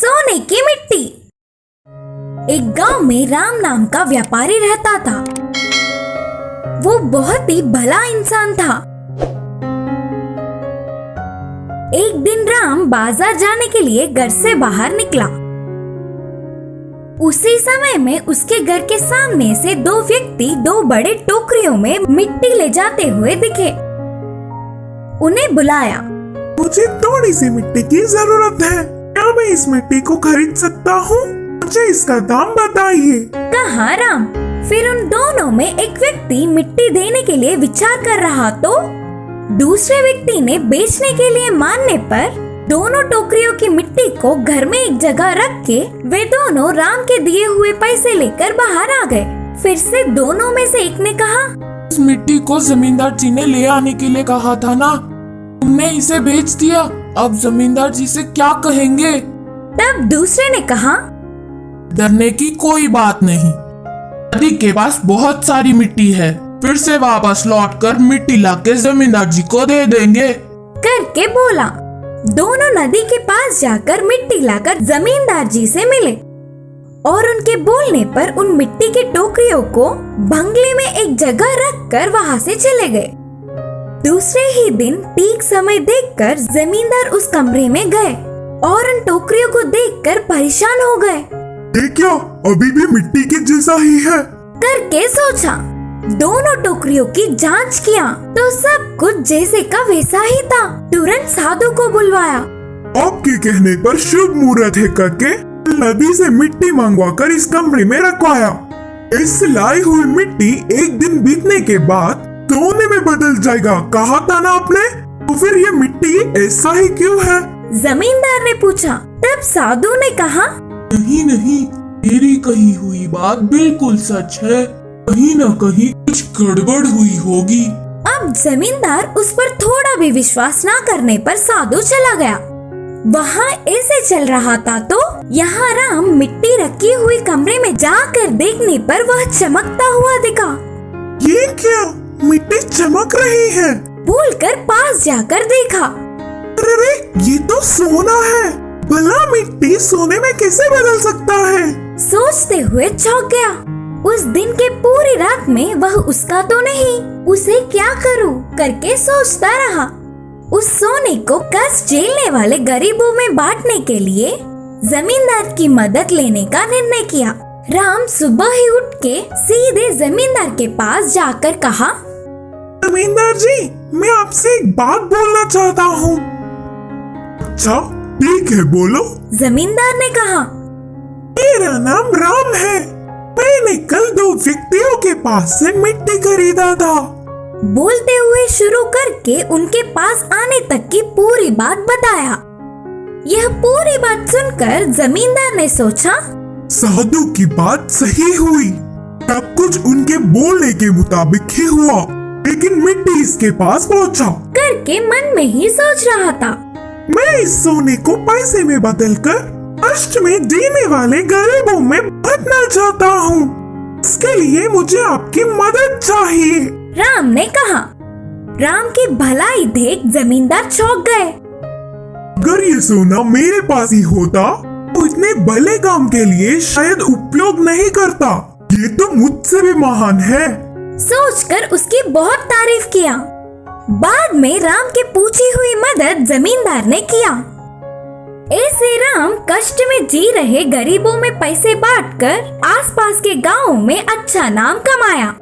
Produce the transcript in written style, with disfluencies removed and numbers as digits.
सोने की मिट्टी। एक गांव में राम नाम का व्यापारी रहता था। वो बहुत ही भला इंसान था। एक दिन राम बाजार जाने के लिए घर से बाहर निकला। उसी समय में उसके घर के सामने से दो व्यक्ति दो बड़े टोकरियों में मिट्टी ले जाते हुए दिखे। उन्हें बुलाया। मुझे थोड़ी सी मिट्टी की जरूरत है, क्या मैं इस मिट्टी को खरीद सकता हूँ? मुझे इसका दाम बताइए, कहा राम। फिर उन दोनों में एक व्यक्ति मिट्टी देने के लिए विचार कर रहा तो दूसरे व्यक्ति ने बेचने के लिए मानने पर दोनों टोकरियों की मिट्टी को घर में एक जगह रख के वे दोनों राम के दिए हुए पैसे लेकर बाहर आ गए। फिर से दोनों में से एक ने कहा, इस मिट्टी को जमींदार जी ने ले आने के लिए कहा था ना, तुमने इसे बेच दिया। अब जमींदार जी से क्या कहेंगे? तब दूसरे ने कहा, डरने की कोई बात नहीं, नदी के पास बहुत सारी मिट्टी है, फिर से वापस लौटकर मिट्टी लाके जमींदार जी को दे देंगे करके बोला। दोनों नदी के पास जाकर मिट्टी लाकर जमींदार जी से मिले और उनके बोलने पर उन मिट्टी की टोकरियों को बंगले में एक जगह रखकर वहां से चले गए। दूसरे ही दिन ठीक समय देखकर जमींदार उस कमरे में गए और उन टोकरियों को देखकर परेशान हो गए। ये क्या अभी भी मिट्टी के जैसा ही है करके सोचा। दोनों टोकरियों की जांच किया तो सब कुछ जैसे का वैसा ही था। तुरंत साधु को बुलवाया। आपके कहने पर शुभ मुहूर्त है करके नदी से मिट्टी मंगवा कर इस कमरे में रखवाया। इस लाई हुई मिट्टी एक दिन बीतने के बाद सोने में बदल जाएगा, कहा था ना आपने, तो फिर ये मिट्टी ऐसा ही क्यों है? जमींदार ने पूछा। तब साधु ने कहा, नहीं नहीं, मेरी कही हुई बात बिल्कुल सच है, कहीं न कहीं कुछ गड़बड़ हुई होगी। अब जमींदार उस पर थोड़ा भी विश्वास न करने पर साधु चला गया। वहाँ ऐसे चल रहा था तो यहाँ राम मिट्टी रखी हुई कमरे में जाकर देखने पर वह चमकता हुआ दिखा। ये क्या, मिट्टी चमक रही है? बोलकर पास जाकर देखा। अरे ये तो सोना है, भला मिट्टी सोने में कैसे बदल सकता है? सोचते हुए चौंक गया। उस दिन के पूरी रात में वह उसका तो नहीं, उसे क्या करूं करके सोचता रहा। उस सोने को कर्ज झेलने वाले गरीबों में बांटने के लिए जमींदार की मदद लेने का निर्णय किया। राम सुबह ही उठ के सीधे जमींदार के पास जाकर कहा, जमींदार जी, मैं आपसे एक बात बोलना चाहता हूँ। अच्छा ठीक है, बोलो। जमींदार ने कहा, मेरा नाम राम है, मैंने कल दो व्यक्तियों के पास से मिट्टी खरीदा था। बोलते हुए शुरू करके उनके पास आने तक की पूरी बात बताया। यह पूरी बात सुनकर जमींदार ने सोचा, साधु की बात सही हुई, सब कुछ उनके बोलने के मुताबिक ही हुआ, लेकिन मिट्टी इसके पास पहुंचा करके मन में ही सोच रहा था। मैं इस सोने को पैसे में बदलकर कष्ट में जीने वाले गरीबों में बांटना चाहता हूँ, इसके लिए मुझे आपकी मदद चाहिए, राम ने कहा। राम की भलाई देख जमींदार चौंक गए। अगर ये सोना मेरे पास ही होता तो इतने भले काम के लिए शायद उपयोग नहीं करता, ये तो मुझसे भी महान है। सोचकर उसकी बहुत तारीफ किया। बाद में राम की पूछी हुई मदद जमींदार ने किया। ऐसे राम कष्ट में जी रहे गरीबों में पैसे बांटकर आसपास के गांवों में अच्छा नाम कमाया।